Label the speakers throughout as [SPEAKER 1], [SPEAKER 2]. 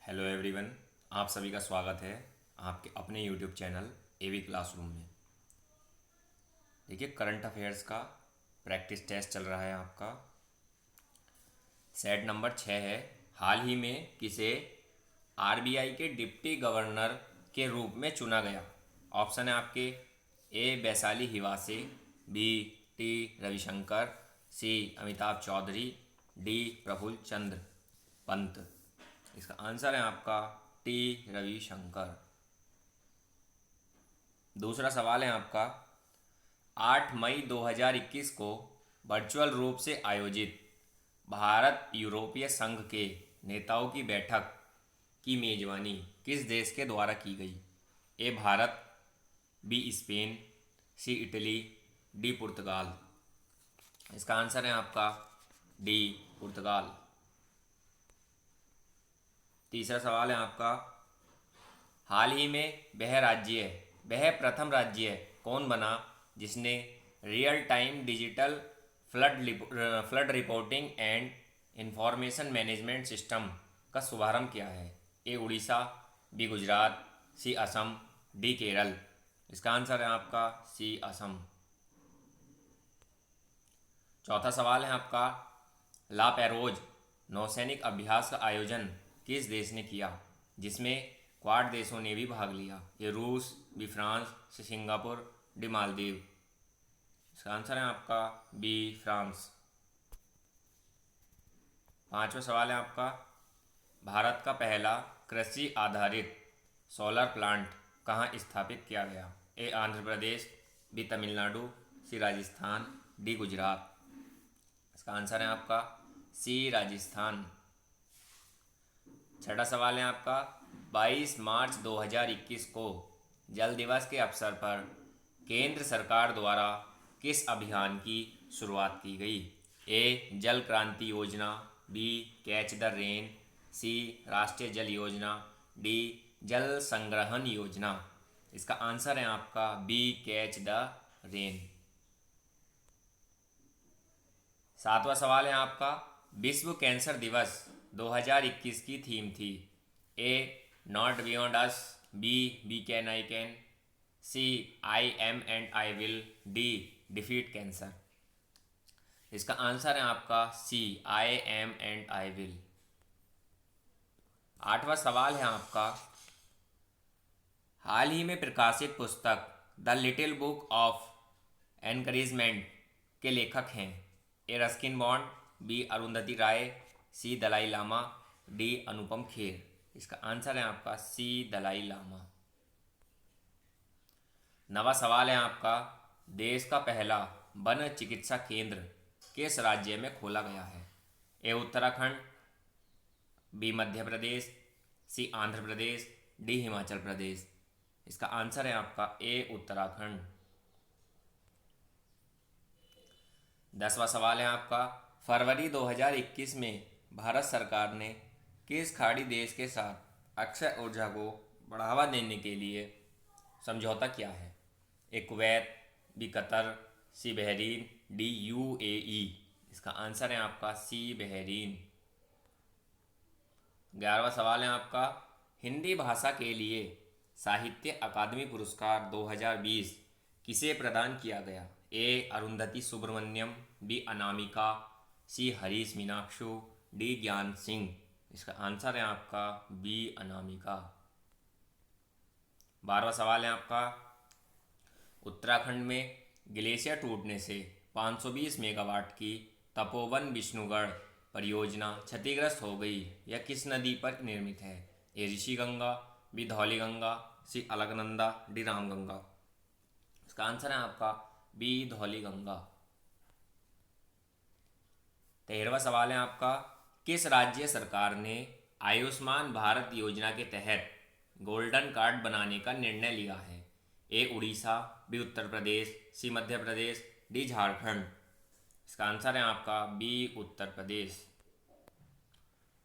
[SPEAKER 1] Hello everyone. आप सभी का स्वागत है आपके अपने यूट्यूब चैनल एवी क्लासरूम में। देखिए, करंट अफेयर्स का प्रैक्टिस टेस्ट चल रहा है आपका। सेट नंबर 6 है। हाल ही में किसे आरबीआई के डिप्टी गवर्नर के रूप में चुना गया? ऑप्शन है आपके ए वैशाली हिवासे, बी टी रविशंकर, सी अमिताभ चौधरी, डी प्रफुल्ल चंद्र पंत। इसका आंसर है आपका टी रविशंकर। दूसरा सवाल है आपका, 8 मई 2021 को वर्चुअल रूप से आयोजित भारत यूरोपीय संघ के नेताओं की बैठक की मेजबानी किस देश के द्वारा की गई? ए भारत, बी स्पेन, सी इटली, डी पुर्तगाल। इसका आंसर है आपका डी पुर्तगाल। तीसरा सवाल है आपका, हाल ही में वह प्रथम राज्य कौन बना जिसने real time digital flood reporting and information management system का शुभारंभ किया है? ए उड़ीसा, बी गुजरात, सी असम, डी केरल। इसका आंसर है आपका सी असम। चौथा सवाल है आपका, ला पेरोज नौसैनिक अभ्यास का आयोजन किस देश ने किया जिसमें क्वाड देशों ने भी भाग लिया? ये रूस, B France, C Singapore, D Maldives. इसका आंसर है आपका बी फ्रांस। पांचवा सवाल है आपका, भारत का पहला कृषि आधारित सोलर प्लांट कहाँ स्थापित किया गया? ए आंध्र प्रदेश, बी तमिलनाडु, सी राजस्थान, डी गुजरात। इसका आंसर है आपका सी राजस्थान। छठा सवाल है आपका, 22 मार्च 2021 को जल दिवस के अवसर पर केंद्र सरकार द्वारा किस अभियान की शुरुआत की गई? ए जल क्रांति योजना, बी कैच द रेन, सी राष्ट्रीय जल योजना, डी जल संग्रहण योजना। इसका आंसर है आपका बी कैच द रेन। सातवां सवाल है आपका, विश्व कैंसर दिवस 2021 की थीम थी? A not beyond us, B we can I can, C I am and I will, D defeat cancer. इसका आंसर है आपका C I am and I will. आठवां सवाल है आपका, हाल ही में प्रकाशित पुस्तक the little book of encouragement के लेखक हैं? A Ruskin Bond, B Arundhati Roy, C Dalai Lama, D Anupam Kher. इसका आंसर है आपका सी दलाई लामा। नवा सवाल है आपका, देश का पहला वन चिकित्सा केंद्र किस राज्य में खोला गया है? ए उत्तराखंड, बी मध्य प्रदेश, सी आंध्र प्रदेश, डी हिमाचल प्रदेश। इसका आंसर है आपका ए उत्तराखंड। 10वां सवाल है आपका, फरवरी 2021 में भारत सरकार ने किस खाड़ी देश के साथ अक्षय ऊर्जा को बढ़ावा देने के लिए समझौता किया है? ए कुवैत, बी कतर, सी बहरीन, डी यूएई। इसका आंसर है आपका सी बहरीन। 11वां सवाल है आपका, हिंदी भाषा के लिए साहित्य अकादमी पुरस्कार 2020 किसे प्रदान किया गया? ए अरुंधति सुब्रमण्यम, बी अनामिका, सी हरीश मीनाक्षु, डी ज्ञान सिंह। इसका आंसर है आपका बी अनामिका। 12वां सवाल है आपका, उत्तराखंड में ग्लेशियर टूटने से 520 मेगावाट की तपोवन विष्णुगढ़ परियोजना क्षतिग्रस्त हो गई। यह किस नदी पर निर्मित है? ए ऋषिगंगा, बी धौलीगंगा, सी अलकनंदा, डी रामगंगा। इसका आंसर है आपका बी धौलीगंगा। 13वां सवाल है आपका, किस राज्य सरकार ने आयुष्मान भारत योजना के तहत गोल्डन कार्ड बनाने का निर्णय लिया है? ए उड़ीसा, बी उत्तर प्रदेश, सी मध्य प्रदेश, डी झारखंड। इसका आंसर है आपका बी उत्तर प्रदेश।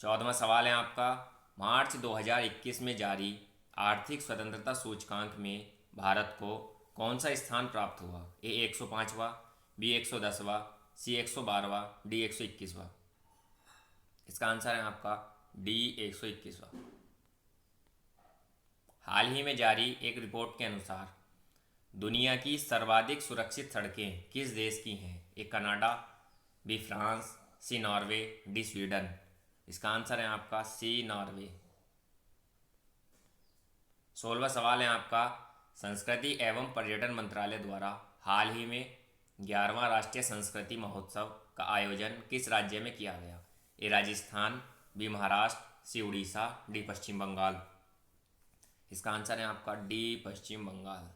[SPEAKER 1] 14वां सवाल है आपका, मार्च 2021 में जारी आर्थिक स्वतंत्रता सूचकांक में भारत को कौन सा स्थान प्राप्त हुआ? ए 105वां, बी 110वां, सी 112वां, डी 121वां। इसका आंसर है आपका डी 121वां। हाल ही में जारी एक रिपोर्ट के अनुसार दुनिया की सर्वाधिक सुरक्षित सड़कें किस देश की हैं? A Canada, B France, C Norway, D Sweden. इसका आंसर है आपका सी नॉर्वे। 16वां सवाल है आपका, संस्कृति एवं पर्यटन मंत्रालय द्वारा हाल ही में 11वां राष्ट्रीय संस्कृति महोत्सव का आयोजन किस राज्य में किया गया? ए राजस्थान, बी महाराष्ट्र, सी उड़ीसा, डी पश्चिम बंगाल। इसका आंसर है आपका डी पश्चिम बंगाल।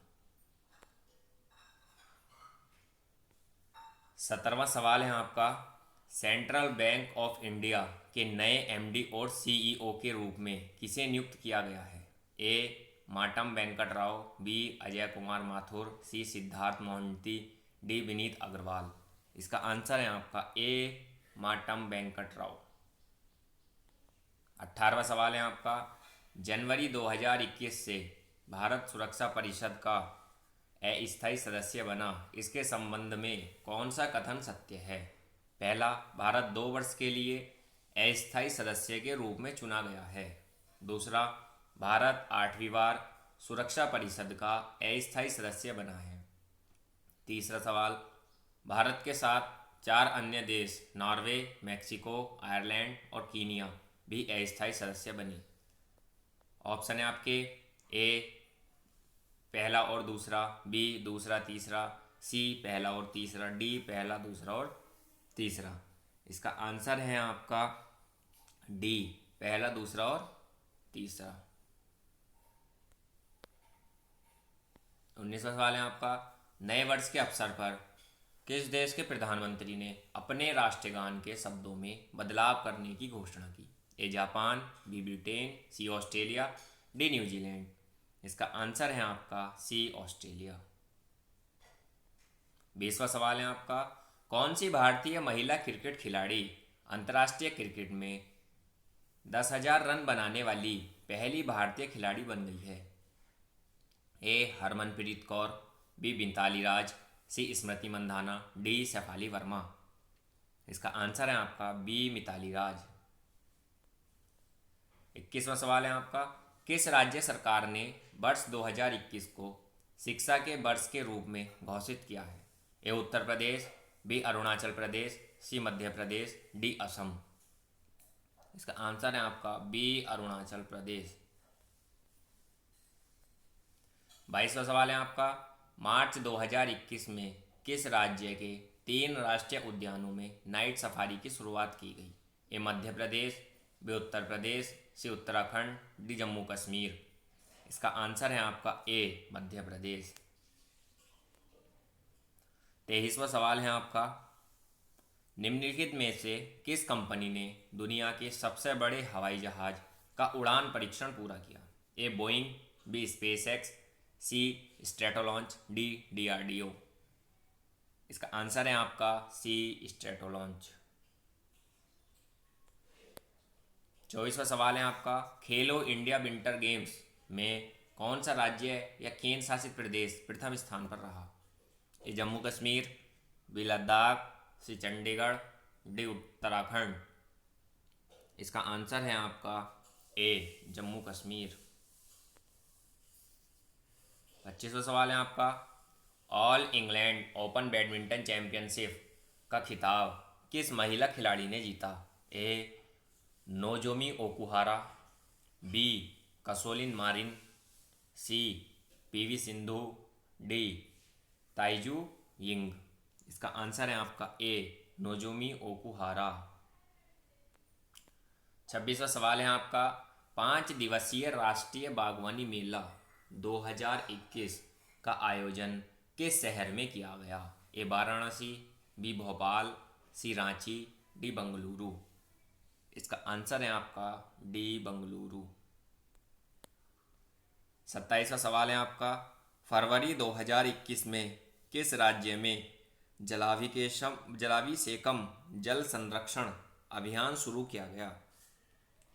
[SPEAKER 1] 17वां सवाल है आपका, सेंट्रल बैंक ऑफ इंडिया के नए एमडी और सीईओ के रूप में किसे नियुक्त किया गया है? ए माटम वेंकट राव, बी अजय कुमार माथुर, सी सिद्धार्थ मोहंती, डी विनीत अग्रवाल। इसका आंसर है आपका ए माटम वेंकट राव। 18वां सवाल है आपका, जनवरी 2021 से भारत सुरक्षा परिषद का अस्थायी सदस्य बना, इसके संबंध में कौन सा कथन सत्य है? पहला, भारत 2 वर्ष के लिए अस्थायी सदस्य के रूप में चुना गया है। दूसरा, भारत 8वीं बार सुरक्षा परिषद का अस्थायी सदस्य बना है। तीसरा सवाल, भारत के साथ 4 अन्य देश नॉर्वे, मैक्सिको, आयरलैंड और कीनिया भी अस्थायी सदस्य बने। ऑप्शन है आपके ए पहला और दूसरा, बी दूसरा तीसरा, सी पहला और तीसरा, डी पहला दूसरा और तीसरा। इसका आंसर है आपका डी पहला दूसरा और तीसरा। 19वां सवाल है आपका, नए वर्ष के अवसर पर किस देश के प्रधानमंत्री ने अपने राष्ट्रगान के शब्दों में बदलाव करने की घोषणा की? A Japan, B Britain, C Australia, D New Zealand. इसका आंसर है आपका सी ऑस्ट्रेलिया। 20वां सवाल है आपका, कौन सी भारतीय महिला क्रिकेट खिलाड़ी अंतर्राष्ट्रीय क्रिकेट में 10,000 रन बनाने वाली पहली भारतीय खिलाड़ी बन गई है? ए हरमनप्रीत कौर, बी मिताली राज, सी स्मृति मंधाना, डी शेफाली वर्मा। इसका आंसर है आपका बी मिताली राज। 21वां सवाल है आपका, किस राज्य सरकार ने वर्ष 2021 को शिक्षा के वर्ष के रूप में घोषित किया है? ए उत्तर प्रदेश, बी अरुणाचल प्रदेश, सी मध्य प्रदेश, डी असम। इसका आंसर है आपका बी अरुणाचल प्रदेश। 22वां सवाल है आपका, मार्च 2021 में किस राज्य के 3 राष्ट्रीय उद्यानों में नाइट सफारी की शुरुआत की गई? ए मध्य प्रदेश, बी उत्तर प्रदेश, सी उत्तराखंड, डी जम्मू कश्मीर। इसका आंसर है आपका ए मध्य प्रदेश। 23वां सवाल है आपका, निम्नलिखित में से किस कंपनी ने दुनिया के सबसे बड़े हवाई जहाज का उड़ान परीक्षण पूरा किया? ए बोइंग, बी स्पेसएक्स, सी स्ट्रेटोलॉन्च, डी डीआरडीओ। इसका आंसर है आपका सी स्ट्रेटोलॉन्च। 24वां सवाल है आपका, खेलो इंडिया विंटर गेम्स में कौन सा राज्य या केंद्र शासित प्रदेश प्रथम स्थान पर रहा? ए जम्मू कश्मीर, बी लद्दाख, सी चंडीगढ़, डी उत्तराखंड। इसका आंसर है आपका ए जम्मू कश्मीर। 25वां सवाल है आपका, All England Open badminton championship का खिताब किस महिला खिलाड़ी ने जीता? A Nozomi Okuhara, B Carolina Marin, C PV Sindhu, D Tai Tzu Ying. इसका आंसर है आपका ए नोजोमी ओकुहारा। 26वां सवाल है आपका, 5 दिवसीय राष्ट्रीय बागवानी मेला 2021 का आयोजन किस शहर में किया गया? ए वाराणसी, बी भोपाल, सी रांची, डी बंगलुरु। इसका आंसर है आपका डी बंगलुरु। 27वां सवाल है आपका, फरवरी 2021 में किस राज्य में जलाभिषेकम जल संरक्षण अभियान शुरू किया गया?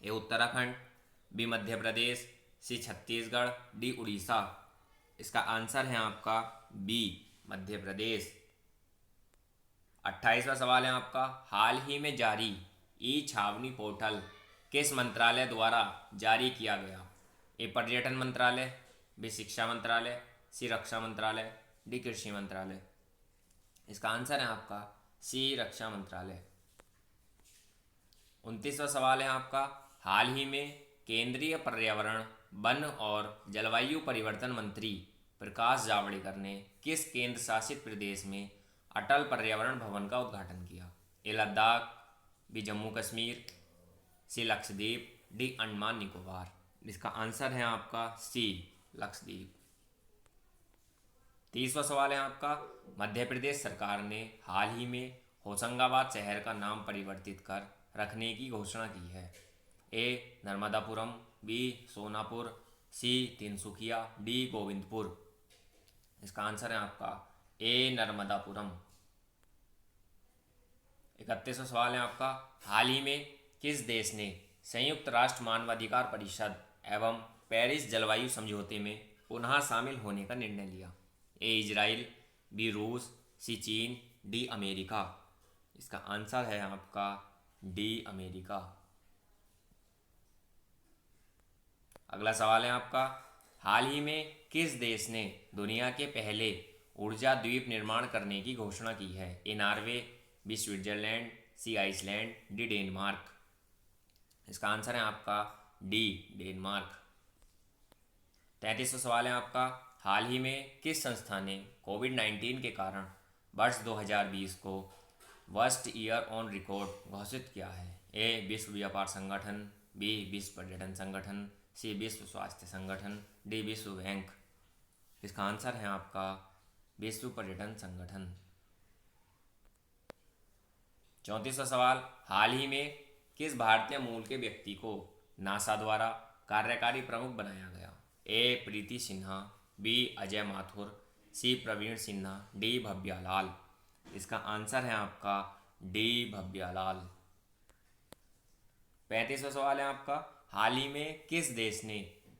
[SPEAKER 1] ए उत्तराखंड, बी मध्य प्रदेश, सी छत्तीसगढ़, डी उड़ीसा। इसका आंसर है आपका बी मध्य प्रदेश। 28वां सवाल है आपका, हाल ही में जारी ई छावनी पोर्टल किस मंत्रालय द्वारा जारी किया गया? ए पर्यटन मंत्रालय, बी शिक्षा मंत्रालय, सी रक्षा मंत्रालय, डी कृषि मंत्रालय। इसका आंसर है आपका सी रक्षा मंत्रालय। 29वां सवाल है आपका, हाल ही में केंद्रीय पर्यावरण, वन और जलवायु परिवर्तन मंत्री प्रकाश जावड़ेकर ने किस केंद्र शासित प्रदेश में अटल पर्यावरण भवन का उद्घाटन किया? ए लद्दाख, बी जम्मू कश्मीर, सी लक्षद्वीप, डी अंडमान निकोबार। इसका आंसर है आपका सी लक्षद्वीप। 30वां सवाल है आपका, मध्य प्रदेश सरकार ने हाल ही में होशंगाबाद शहर का नाम परिवर्तित कर रखने की घोषणा की है। ए नर्मदापुरम, बी सोनापुर, सी तिनसुकिया, डी गोविंदपुर। इसका आंसर है आपका ए नर्मदापुरम। 31वां सवाल है आपका, हाल ही में किस देश ने संयुक्त राष्ट्र मानवाधिकार परिषद एवं पेरिस जलवायु समझौते में पुनः शामिल होने का निर्णय लिया? ए इजराइल, बी रूस, सी चीन, डी अमेरिका। इसका आंसर है आपका डी अमेरिका। अगला सवाल है आपका, हाल ही में किस देश ने दुनिया के पहले ऊर्जा द्वीप निर्माण करने की घोषणा की है? A Norway, B Switzerland, C Iceland, D Denmark. इसका आंसर है आपका डी डेनमार्क। 33वां सवाल है आपका, हाल ही में किस संस्था ने कोविड-19 के कारण वर्ष 2020 को वर्स्ट ईयर ऑन रिकॉर्ड घोषित किया है? ए विश्व व्यापार संगठन, बी विश्व पर्यटन संगठन, सी विश्व स्वास्थ्य संगठन, डी विश्व बैंक। इसका आंसर है आपका विश्व पर्यटन संगठन। 34वां सवाल, हाल ही में किस भारतीय मूल के व्यक्ति को नासा द्वारा कार्यकारी प्रमुख बनाया गया? ए प्रीति सिन्हा, बी अजय माथुर, सी प्रवीण सिन्हा, डी भव्यालाल। इसका आंसर है आपका डी भव्यालाल। 35वां सवाल है आपका, हाल ही में किस देश ने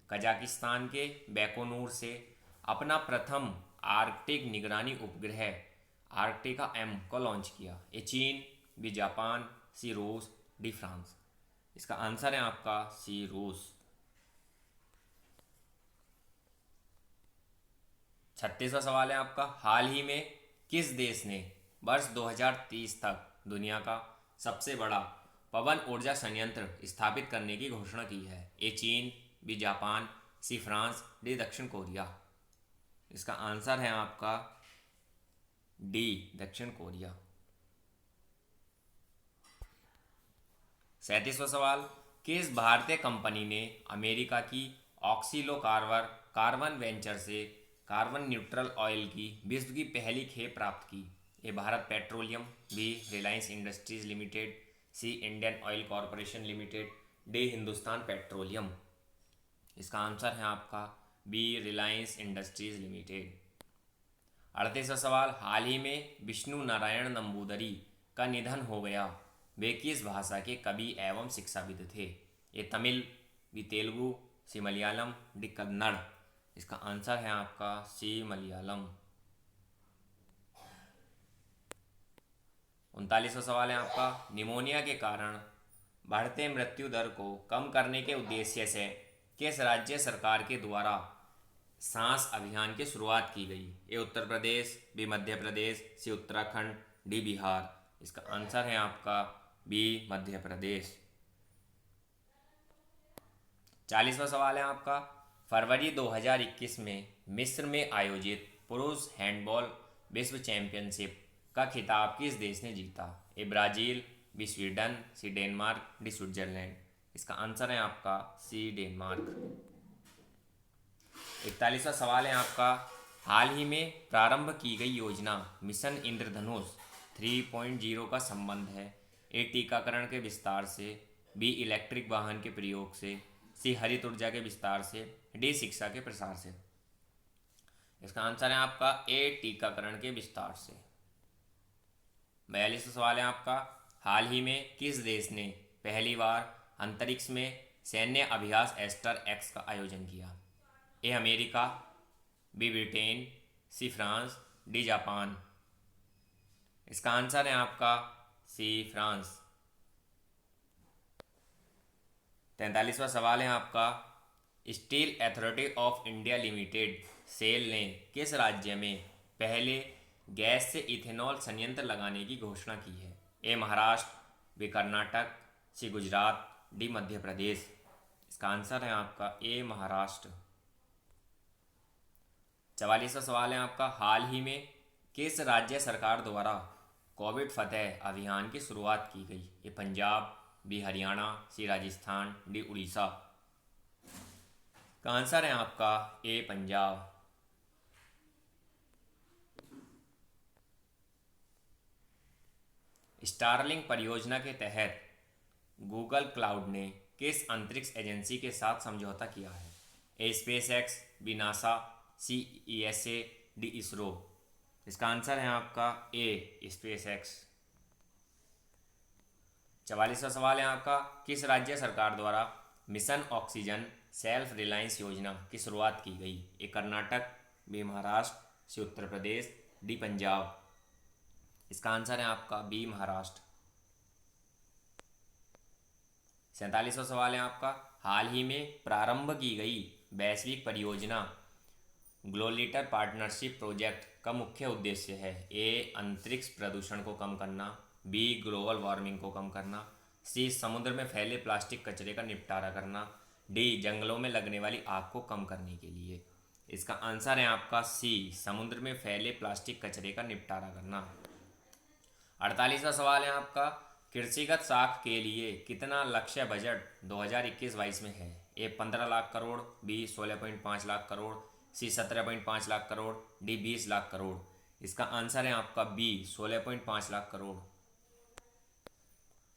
[SPEAKER 1] कजाकिस्तान के बैकोनूर से अपना प्रथम आर्कटिक निगरानी उपग्रह आर्कटिका एम को लॉन्च किया? ए चीन, बी जापान, सी रूस, डी फ्रांस। इसका आंसर है आपका सी रूस। 36वां सवाल है आपका, हाल ही में किस देश ने वर्ष 2030 तक दुनिया का सबसे बड़ा पवन ऊर्जा संयंत्र स्थापित करने की घोषणा की है? ए चीन, B Japan, C France, D दक्षिण कोरिया। इसका आंसर है आपका डी दक्षिण कोरिया। 37वां सवाल, किस भारतीय कंपनी ने अमेरिका की ऑक्सीलो कार्बन वेंचर से कार्बन न्यूट्रल ऑयल की विश्व की पहली खेप प्राप्त की? A Bharat Petroleum, B Reliance Industries Limited, C Indian Oil Corporation Limited, D Hindustan Petroleum. इसका आंसर है आपका बी रिलायंस इंडस्ट्रीज लिमिटेड। 38वां सवाल, हाल ही में विष्णु नारायण नंबूदरी का निधन हो गया, वे किस भाषा के कवि एवं शिक्षाविद थे? ये तमिल, बी तेलुगु, सी मलयालम, डी कन्नड़। इसका आंसर है आपका सी मलयालम। 39वां सवाल है आपका, निमोनिया के कारण बढ़ते मृत्यु दर को कम करने के उद्देश्य से किस राज्य सरकार के द्वारा सांस अभियान की शुरुआत की गई? ए उत्तर प्रदेश, बी मध्य प्रदेश, सी उत्तराखंड, डी बिहार। इसका आंसर है आपका बी मध्य प्रदेश। 40वां सवाल है आपका, फरवरी 2021 में मिस्र में आयोजित पुरुष हैंडबॉल विश्व चैंपियनशिप का खिताब किस देश ने जीता? A Brazil, B Sweden, C Denmark, D Switzerland. इसका आंसर है आपका सी डेनमार्क। 41वां सवाल है आपका, हाल ही में प्रारंभ की गई योजना मिशन इंद्रधनुष 3.0 का संबंध है? ए टीकाकरण के विस्तार से, बी इलेक्ट्रिक वाहन के प्रयोग से, सी हरित ऊर्जा के विस्तार से, डी शिक्षा के प्रसार से। इसका आंसर है आपका ए टीकाकरण के विस्तार से। 42वां सवाल है आपका, हाल ही में किस देश ने पहली बार अंतरिक्ष में सैन्य अभ्यास एस्टर एक्स का आयोजन किया? A America, B Britain, C France, D Japan. इसका आंसर है आपका सी फ्रांस। 43वां सवाल है आपका, Steel Authority of India Limited SAIL ने किस राज्य में पहले गैस से इथेनॉल संयंत्र लगाने की घोषणा की है? ए महाराष्ट्र, बी कर्नाटक, सी गुजरात, डी मध्य प्रदेश। इसका आंसर है आपका ए महाराष्ट्र। 44वां सवाल है आपका, हाल ही में किस राज्य सरकार द्वारा कोविड फतेह अभियान की शुरुआत की गई? ये पंजाब, बी हरियाणा, सी राजस्थान, डी उड़ीसा। का आंसर है आपका ए पंजाब। स्टारलिंक परियोजना के तहत गूगल क्लाउड ने किस अंतरिक्ष एजेंसी के साथ समझौता किया है? ए स्पेस एक्स, बी नासा, सी ईएसए, डी इसरो। इसका आंसर है आपका ए स्पेस एक्स। 44वां सवाल है आपका, किस राज्य सरकार द्वारा मिशन ऑक्सीजन सेल्फ रिलायंस योजना की शुरुआत की गई? ए कर्नाटक, बी महाराष्ट्र, सी उत्तर प्रदेश, डी पंजाब। इसका आंसर है आपका बी महाराष्ट्र। 47वां सवाल है आपका, हाल ही में प्रारंभ की गई वैश्विक परियोजना ग्लोलिटर पार्टनरशिप प्रोजेक्ट का मुख्य उद्देश्य है? ए अंतरिक्ष प्रदूषण को कम करना, बी ग्लोबल वार्मिंग को कम करना, सी समुद्र में फैले प्लास्टिक कचरे का निपटारा करना, डी जंगलों में लगने वाली आग को कम करने के लिए। इसका आंसर है आपका सी समुद्र में फैले प्लास्टिक कचरे का निपटारा करना। 48वां सवाल है आपका, कृषिगत साख के लिए कितना लक्ष्य बजट 2021-22 में है? ए 15 लाख करोड़, बी 16.5 लाख करोड़, सी 17.5 लाख करोड़, डी 20 लाख करोड़। इसका आंसर है आपका बी 16.5 लाख करोड़।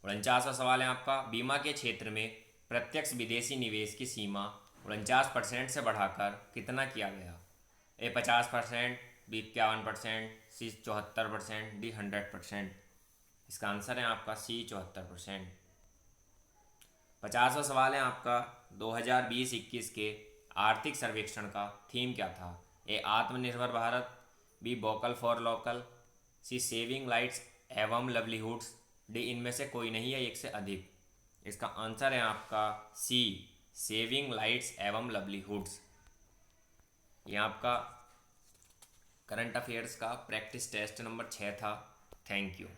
[SPEAKER 1] 49वां सवाल है आपका, बीमा के क्षेत्र में प्रत्यक्ष विदेशी निवेश की सीमा 49% से बढ़ाकर कितना किया गया? ए 50%, बी 51%, सी 74%, डी 100%। इसका आंसर है आपका सी 74%। 50वां सवाल है आपका, 2020-21 के आर्थिक सर्वेक्षण का थीम क्या था? A Atmanirbhar Bharat, B vocal for local, C saving lives एवं लाइवलीहुड्स, डी इनमें से कोई नहीं है एक से अधिक। इसका आंसर है आपका सी सेविंग लाइट्स एवं लाइवलीहुड्स। ये आपका करंट अफेयर्स का प्रैक्टिस टेस्ट नंबर 6 था। Thank you.